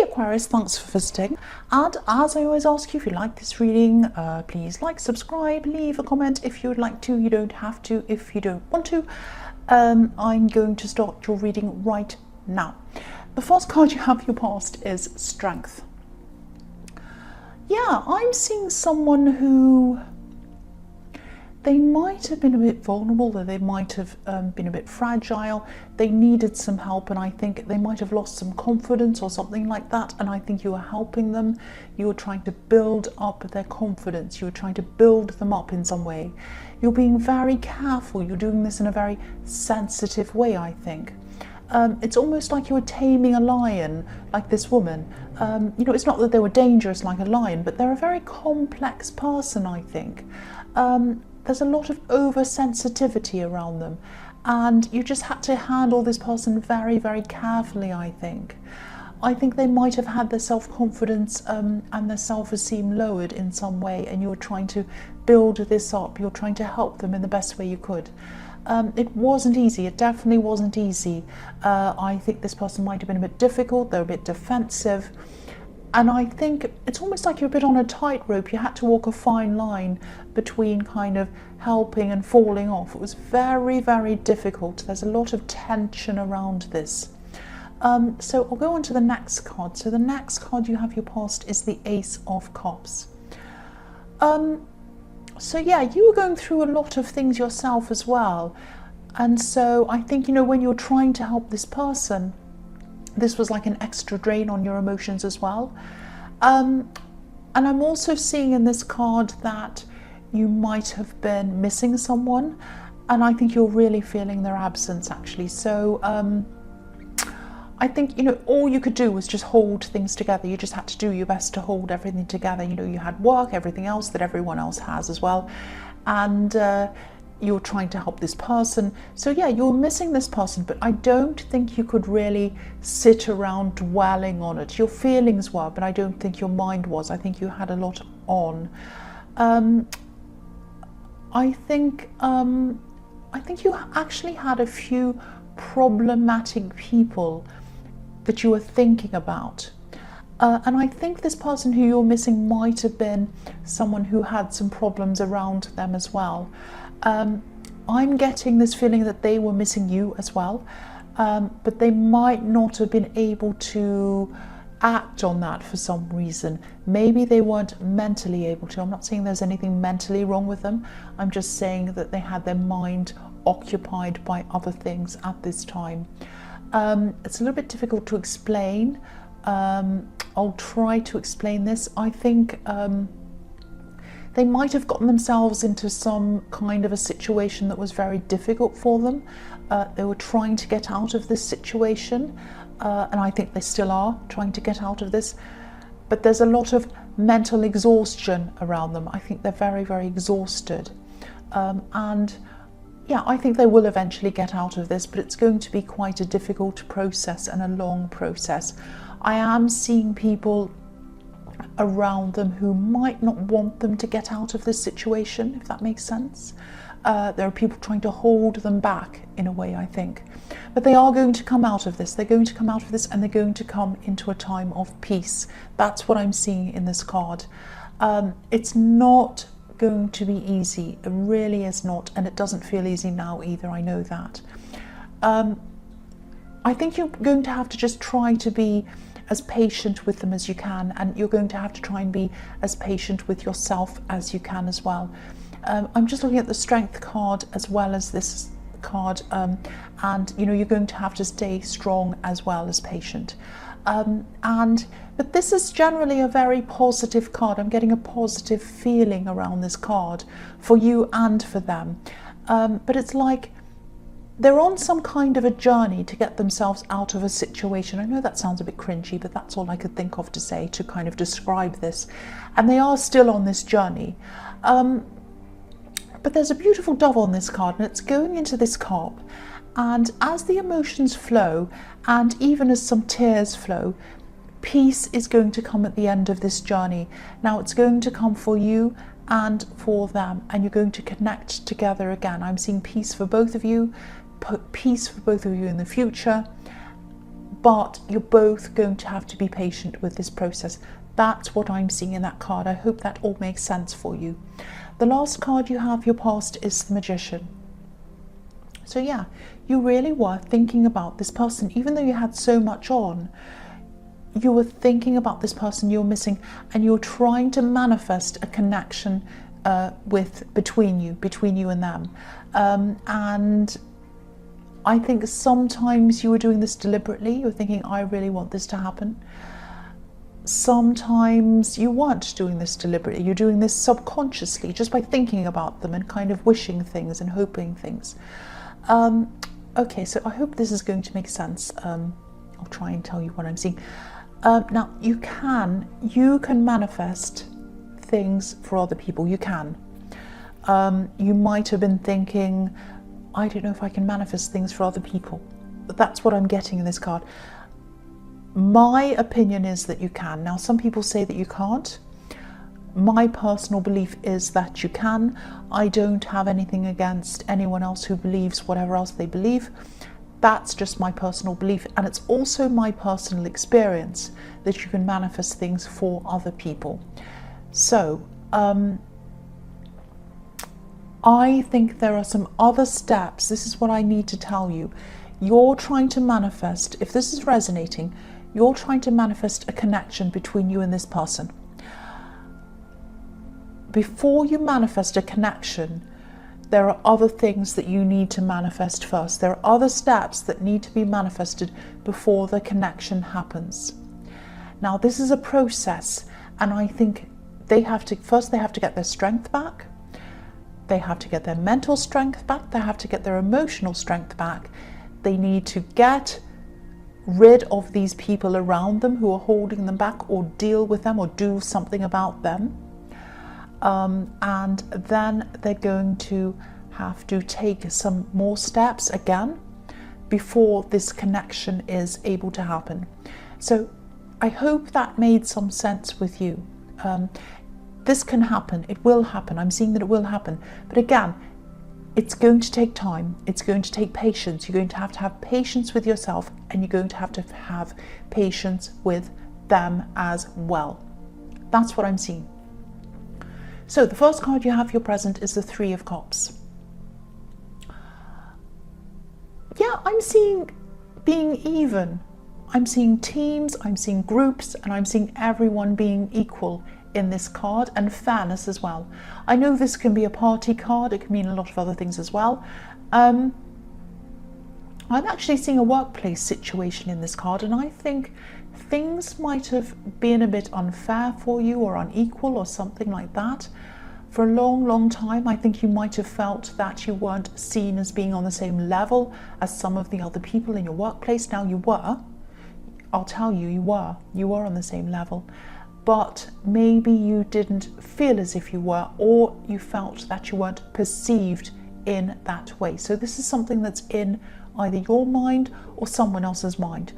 Aquarius, thanks for visiting, and as I always ask you, if you like this reading, please like, subscribe, leave a comment if you would like to. You don't have to if you don't want to. I'm going to start your reading right now. The first card you have your past is Strength. Yeah, I'm seeing someone who, they might have been a bit vulnerable, or they might have been a bit fragile. They needed some help, and I think they might have lost some confidence or something like that, and I think you were helping them. You were trying to build up their confidence. You were trying to build them up in some way. You're being very careful. You're doing this in a very sensitive way, I think. It's almost like you were taming a lion, like this woman. You know, it's not that they were dangerous like a lion, but they're a very complex person, I think. There's a lot of oversensitivity around them, and you just had to handle this person very, very carefully, I think. I think they might have had their self-confidence and their self-esteem lowered in some way, and you were trying to build this up. You're trying to help them in the best way you could. It wasn't easy. It definitely wasn't easy. I think this person might have been a bit difficult. They're a bit defensive. And I think it's almost like you're a bit on a tightrope. You had to walk a fine line between kind of helping and falling off. It was very, very difficult. There's a lot of tension around this. So I'll go on to the next card. So the next card you have your past is the Ace of Cups. So yeah, you were going through a lot of things yourself as well. And so I think, you know, when you're trying to help this person, this was like an extra drain on your emotions as well. And I'm also seeing in this card that you might have been missing someone, and I think you're really feeling their absence actually. So I think, you know, all you could do was just hold things together. You just had to do your best to hold everything together. You know, you had work, everything else that everyone else has as well. And you're trying to help this person. So yeah, you're missing this person, but I don't think you could really sit around dwelling on it. Your feelings were, but I don't think your mind was. I think you had a lot on. I think you actually had a few problematic people that you were thinking about. And I think this person who you're missing might have been someone who had some problems around them as well. I'm getting this feeling that they were missing you as well, but they might not have been able to act on that for some reason. Maybe they weren't mentally able to. I'm not saying there's anything mentally wrong with them. I'm just saying that they had their mind occupied by other things at this time. It's a little bit difficult to explain. I'll try to explain this. I think they might have gotten themselves into some kind of a situation that was very difficult for them. They were trying to get out of this situation, and I think they still are trying to get out of this. But there's a lot of mental exhaustion around them. I think they're very, very exhausted. And yeah, I think they will eventually get out of this, but it's going to be quite a difficult process and a long process. I am seeing people around them who might not want them to get out of this situation, if that makes sense. There are people trying to hold them back in a way, I think. But they are going to come out of this. They're going to come out of this, and they're going to come into a time of peace. That's what I'm seeing in this card. It's not going to be easy. It really is not, and it doesn't feel easy now either. I know that. I think you're going to have to just try to be as patient with them as you can, and you're going to have to try and be as patient with yourself as you can as well. I'm just looking at the Strength card as well as this card, and you know, you're going to have to stay strong as well as patient. But this is generally a very positive card. I'm getting a positive feeling around this card for you and for them. But it's like they're on some kind of a journey to get themselves out of a situation. I know that sounds a bit cringy, but that's all I could think of to say to kind of describe this. And they are still on this journey. But there's a beautiful dove on this card, and it's going into this cup. And as the emotions flow, and even as some tears flow, peace is going to come at the end of this journey. Now it's going to come for you and for them, and you're going to connect together again. I'm seeing peace for both of you, peace for both of you in the future. but you're both going to have to be patient with this process. That's what I'm seeing in that card. I hope that all makes sense for you. The last card you have, your past, is the Magician. So yeah, you really were thinking about this person, even though you had so much on. You were thinking about this person you're missing, and you're trying to manifest a connection between you and them. And I think sometimes you were doing this deliberately. You were thinking, I really want this to happen. Sometimes you weren't doing this deliberately. You're doing this subconsciously, just by thinking about them and kind of wishing things and hoping things. Okay, so I hope this is going to make sense. I'll try and tell you what I'm seeing. Now, you can manifest things for other people. You can. You might have been thinking, I don't know if I can manifest things for other people. But that's what I'm getting in this card. My opinion is that you can. Now, some people say that you can't. My personal belief is that you can. I don't have anything against anyone else who believes whatever else they believe. That's just my personal belief, and it's also my personal experience that you can manifest things for other people. So I think there are some other steps. This is what I need to tell you. You're trying to manifest, if this is resonating, you're trying to manifest a connection between you and this person. Before you manifest a connection, there are other things that you need to manifest first. There are other steps that need to be manifested before the connection happens. Now, this is a process, and I think they have to get their strength back. They have to get their mental strength back. They have to get their emotional strength back. They need to get rid of these people around them who are holding them back, or deal with them, or do something about them. And then they're going to have to take some more steps again before this connection is able to happen. So I hope that made some sense with you. This can happen. It will happen. I'm seeing that it will happen. But again, it's going to take time. It's going to take patience. You're going to have patience with yourself, and you're going to have patience with them as well. That's what I'm seeing. So the first card you have, your present, is the Three of Cups. Yeah, I'm seeing being even. I'm seeing teams, I'm seeing groups, and I'm seeing everyone being equal in this card, and fairness as well. I know this can be a party card. It can mean a lot of other things as well. I'm actually seeing a workplace situation in this card, and I think things might have been a bit unfair for you, or unequal, or something like that. For a long time, I think you might have felt that you weren't seen as being on the same level as some of the other people in your workplace. Now, you were. I'll tell you, you were. You were on the same level. But maybe you didn't feel as if you were, or you felt that you weren't perceived in that way. So this is something that's in either your mind or someone else's mind.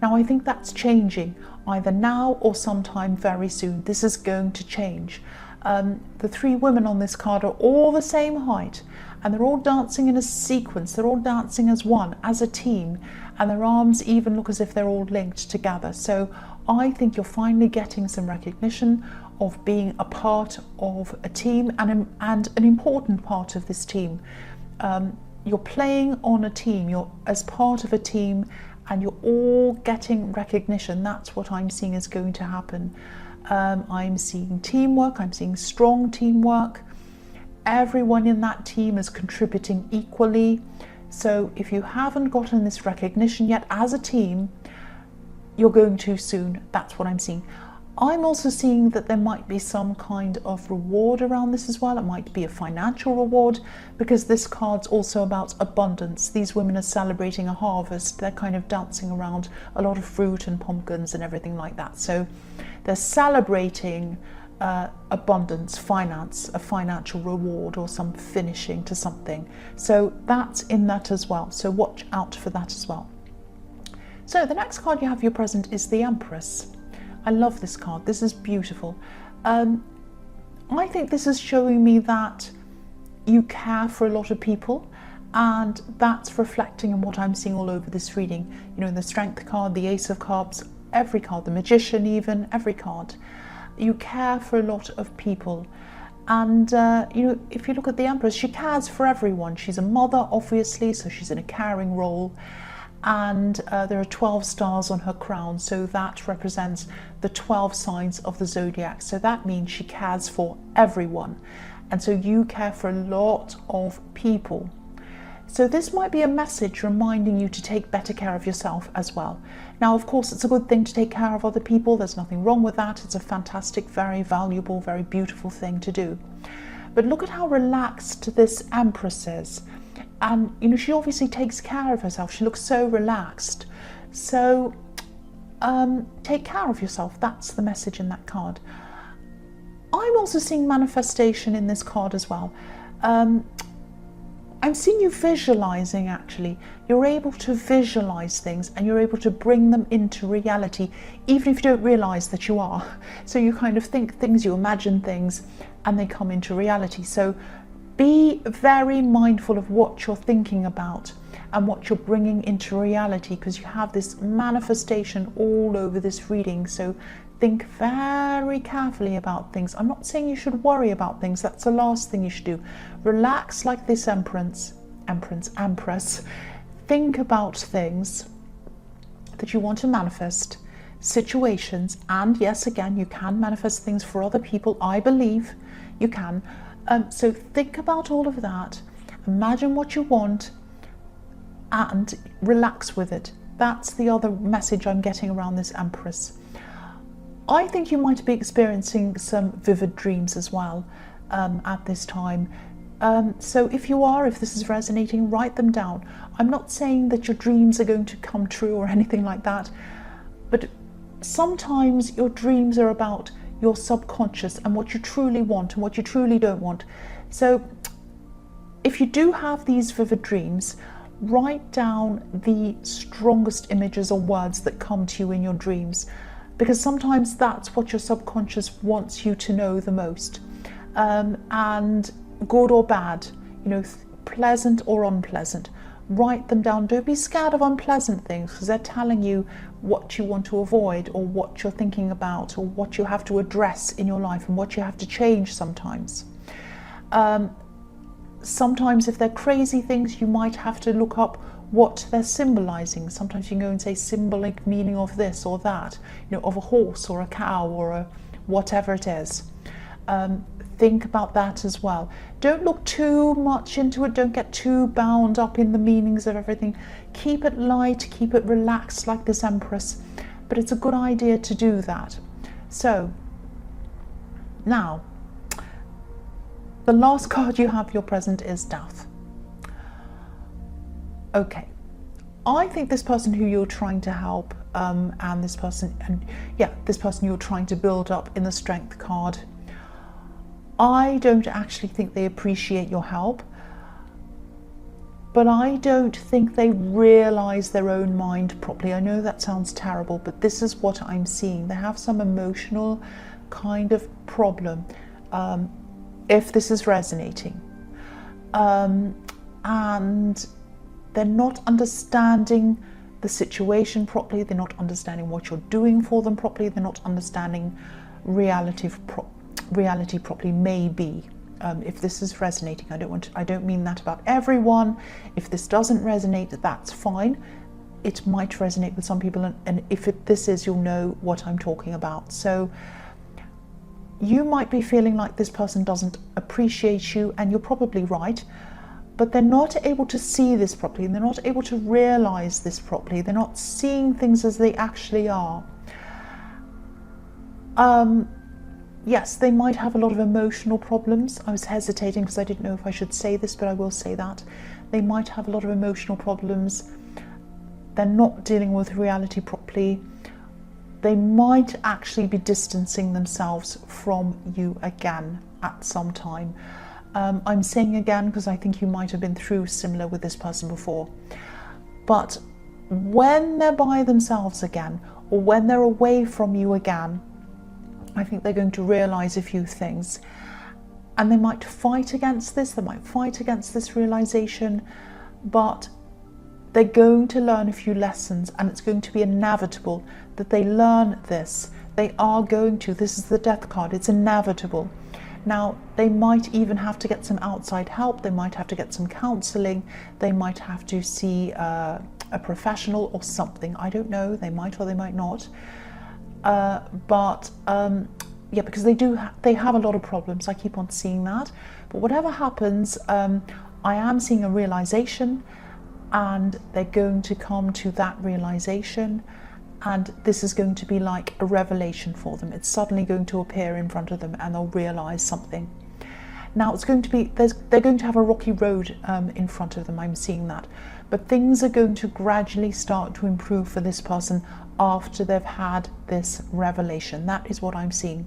Now, I think that's changing either now or sometime very soon. This is going to change. The three women on this card are all the same height, and they're all dancing in a sequence. They're all dancing as one, as a team, and their arms even look as if they're all linked together. So I think you're finally getting some recognition of being a part of a team, and an important part of this team. You're playing on a team, you're as part of a team, and you're all getting recognition. That's what I'm seeing is going to happen. I'm seeing teamwork, I'm seeing strong teamwork. Everyone in that team is contributing equally. So if you haven't gotten this recognition yet as a team, you're going to soon. That's what I'm seeing. I'm also seeing that there might be some kind of reward around this as well. It might be a financial reward, because this card's also about abundance. These women are celebrating a harvest. They're kind of dancing around a lot of fruit and pumpkins and everything like that. So they're celebrating abundance, finance, a financial reward, or some finishing to something. So that's in that as well. So watch out for that as well. So the next card you have, your present, is the Empress. I love this card. This is beautiful. I think this is showing me that you care for a lot of people, And that's reflecting on what I'm seeing all over this reading. You know, in the Strength card, the Ace of Cups, every card, the Magician even, every card. You care for a lot of people. And, you know, if you look at the Empress, she cares for everyone. She's a mother, obviously, so she's in a caring role. And there are 12 stars on her crown, so that represents the 12 signs of the zodiac. So that means she cares for everyone. And so you care for a lot of people. So this might be a message reminding you to take better care of yourself as well. Now, of course, it's a good thing to take care of other people. There's nothing wrong with that. It's a fantastic, very valuable, very beautiful thing to do. But look at how relaxed this Empress is. And, you know, she obviously takes care of herself. She looks so relaxed. So take care of yourself. That's the message in that card. I'm also seeing manifestation in this card as well. I'm seeing you visualizing, actually. You're able to visualize things and you're able to bring them into reality, even if you don't realize that you are. So you kind of think things, you imagine things, and they come into reality. So be very mindful of what you're thinking about and what you're bringing into reality, because you have this manifestation all over this reading. So think very carefully about things. I'm not saying you should worry about things. That's the last thing you should do. Relax like this Empress. Think about things that you want to manifest, situations, and yes, again, you can manifest things for other people. I believe you can. So think about all of that. Imagine what you want and relax with it. That's the other message I'm getting around this Empress. I think you might be experiencing some vivid dreams as well at this time. So if this is resonating, write them down. I'm not saying that your dreams are going to come true or anything like that, but sometimes your dreams are about your subconscious and what you truly want and what you truly don't want. So if you do have these vivid dreams, write down the strongest images or words that come to you in your dreams, because sometimes that's what your subconscious wants you to know the most. And good or bad, you know, pleasant or unpleasant, write them down. Don't be scared of unpleasant things, because they're telling you what you want to avoid or what you're thinking about or what you have to address in your life and what you have to change sometimes. Sometimes if they're crazy things, you might have to look up what they're symbolizing. Sometimes you can go and say symbolic meaning of this or that, you know, of a horse or a cow or a whatever it is. Think about that as well. Don't look too much into it. Don't get too bound up in the meanings of everything. Keep it light, keep it relaxed like this Empress, but it's a good idea to do that. So now, the last card you have for your present is Death. Okay, I think this person who you're trying to help, and this person you're trying to build up in the Strength card, I don't actually think they appreciate your help, but I don't think they realize their own mind properly. I know that sounds terrible, but this is what I'm seeing. They have some emotional kind of problem, if this is resonating, and they're not understanding the situation properly. They're not understanding what you're doing for them properly. They're not understanding reality properly, maybe. If this is resonating, I don't mean that about everyone. If this doesn't resonate, that's fine. It might resonate with some people, and if this is, you'll know what I'm talking about. So you might be feeling like this person doesn't appreciate you, and you're probably right, but they're not able to see this properly, and they're not able to realize this properly. They're not seeing things as they actually are. Yes, they might have a lot of emotional problems. I was hesitating because I didn't know if I should say this, but I will say that. They might have a lot of emotional problems. They're not dealing with reality properly. They might actually be distancing themselves from you again at some time. I'm saying again because I think you might have been through similar with this person before. But when they're by themselves again, or when they're away from you again, I think they're going to realize a few things. And they might fight against this. They might fight against this realization. but they're going to learn a few lessons, and it's going to be inevitable that they learn this. They are going to. This is the Death card. It's inevitable. Now, they might even have to get some outside help. They might have to get some counseling. They might have to see a professional or something. I don't know. They might or they might not. Yeah, because they have a lot of problems. I keep on seeing that. But whatever happens, I am seeing a realization, and they're going to come to that realization, and this is going to be like a revelation for them. It's suddenly going to appear in front of them, and they'll realize something. Now, it's going to be, they're going to have a rocky road in front of them. I'm seeing that, but things are going to gradually start to improve for this person after they've had this revelation. That is what I'm seeing.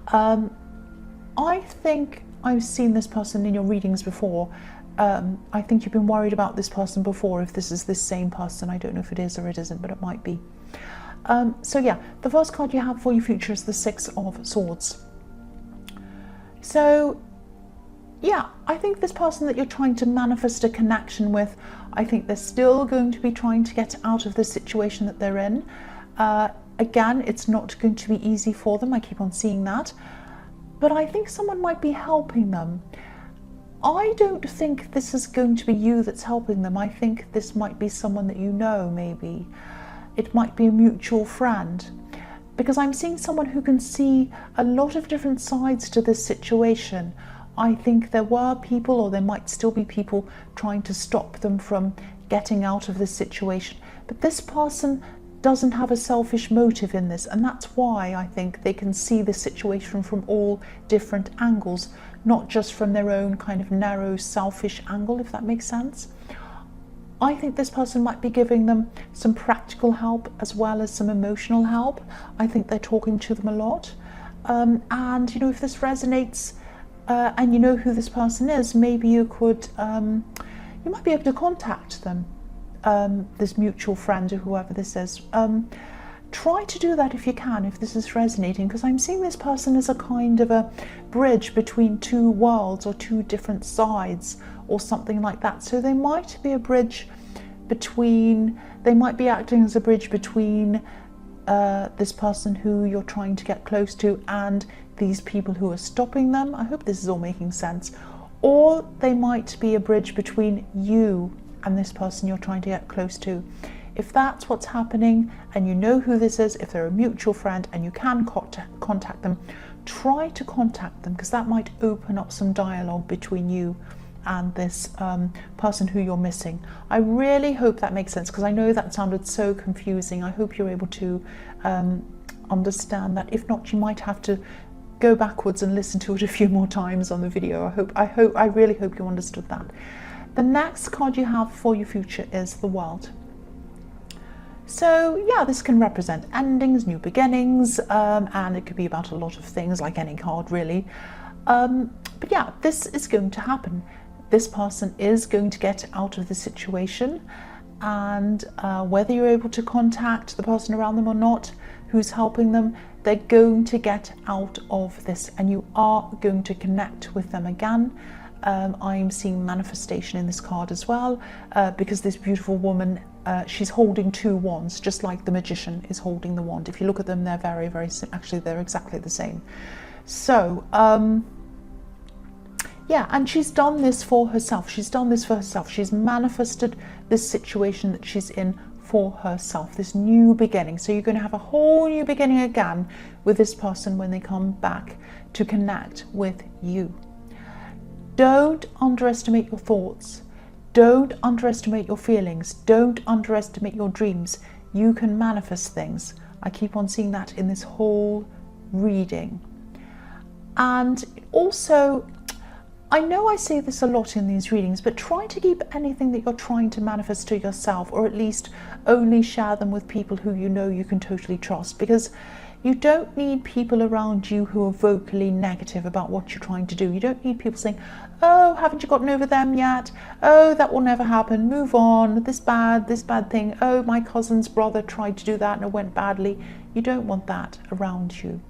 I think I've seen this person in your readings before. I think you've been worried about this person before. If this is this same person, I don't know if it is or it isn't, but it might be. So yeah, the first card you have for your future is the Six of Swords. So yeah, I think this person that you're trying to manifest a connection with, I think they're still going to be trying to get out of the situation that they're in. Again, it's not going to be easy for them. I keep on seeing that. But I think someone might be helping them. I don't think this is going to be you that's helping them. I think this might be someone that you know, maybe. It might be a mutual friend. Because I'm seeing someone who can see a lot of different sides to this situation. I think there were people, or there might still be people, trying to stop them from getting out of this situation. But this person doesn't have a selfish motive in this, and that's why I think they can see the situation from all different angles, not just from their own kind of narrow, selfish angle, if that makes sense. I think this person might be giving them some practical help as well as some emotional help. I think they're talking to them a lot. And, you know, if this resonates, and you know who this person is, maybe you could, you might be able to contact them, this mutual friend or whoever this is. Try to do that if you can, if this is resonating, because I'm seeing this person as a kind of a bridge between two worlds or two different sides or something like that. So they might be a bridge between, they might be acting as a bridge between this person who you're trying to get close to and these people who are stopping them. I hope this is all making sense. Or they might be a bridge between you and this person you're trying to get close to. If that's what's happening and you know who this is, if they're a mutual friend and you can contact them, try to contact them, because that might open up some dialogue between you and this person who you're missing. I really hope that makes sense, because I know that sounded so confusing. I hope you're able to understand that. If not, you might have to go backwards and listen to it a few more times on the video. I really hope you understood that. The next card you have for your future is the World. So yeah, this can represent endings, new beginnings, and it could be about a lot of things, like any card really. But yeah, this is going to happen. This person is going to get out of the situation, and whether you're able to contact the person around them or not who's helping them, they're going to get out of this, and you are going to connect with them again. I'm seeing manifestation in this card as well, because this beautiful woman, she's holding two wands, just like the magician is holding the wand. If you look at them, they're very, very, actually they're exactly the same. So yeah, and she's done this for herself. She's done this for herself. She's manifested this situation that she's in for herself, this new beginning. So you're going to have a whole new beginning again with this person when they come back to connect with you. Don't underestimate your thoughts. Don't underestimate your feelings. Don't underestimate your dreams. You can manifest things. I keep on seeing that in this whole reading. And also, I know I say this a lot in these readings, but try to keep anything that you're trying to manifest to yourself, or at least only share them with people who you know you can totally trust, because you don't need people around you who are vocally negative about what you're trying to do. You don't need people saying, oh, haven't you gotten over them yet? Oh, that will never happen. Move on. This bad thing. Oh, my cousin's brother tried to do that and it went badly. You don't want that around you.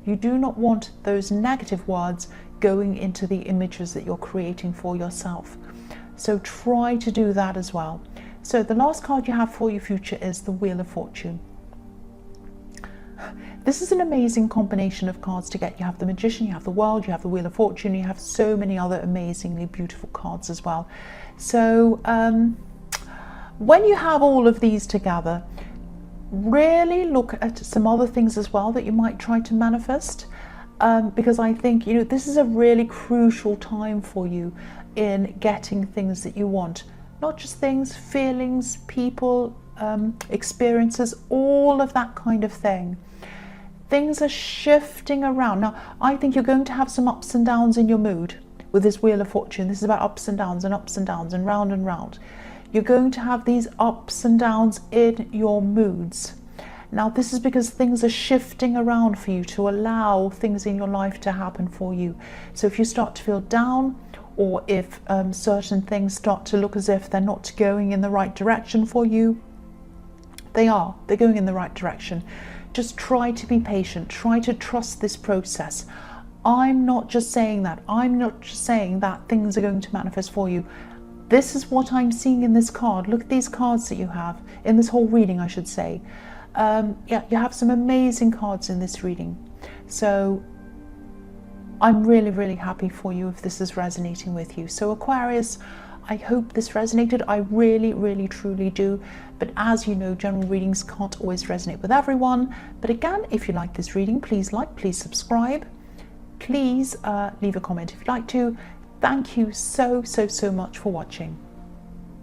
You do not want those negative words going into the images that you're creating for yourself. So try to do that as well. So the last card you have for your future is the Wheel of Fortune. This is an amazing combination of cards to get. You have the Magician, you have the World, you have the Wheel of Fortune, you have so many other amazingly beautiful cards as well. So when you have all of these together, really look at some other things as well that you might try to manifest, because I think, you know, this is a really crucial time for you in getting things that you want. Not just things, feelings, people, experiences, all of that kind of thing. Things are shifting around. Now, I think you're going to have some ups and downs in your mood with this Wheel of Fortune. This is about ups and downs and round and round. You're going to have these ups and downs in your moods. Now, this is because things are shifting around for you to allow things in your life to happen for you. So if you start to feel down, or if certain things start to look as if they're not going in the right direction for you, they're going in the right direction. Just try to be patient, try to trust this process. I'm not just saying that. I'm not just saying that things are going to manifest for you. This is what I'm seeing in this card. Look at these cards that you have, in this whole reading, I should say. Yeah, you have some amazing cards in this reading. So I'm really, really happy for you if this is resonating with you. So Aquarius, I hope this resonated. I really, really, truly do. But as you know, general readings can't always resonate with everyone. But again, if you like this reading, please like, please subscribe. Please leave a comment if you'd like to. Thank you so, so, so much for watching.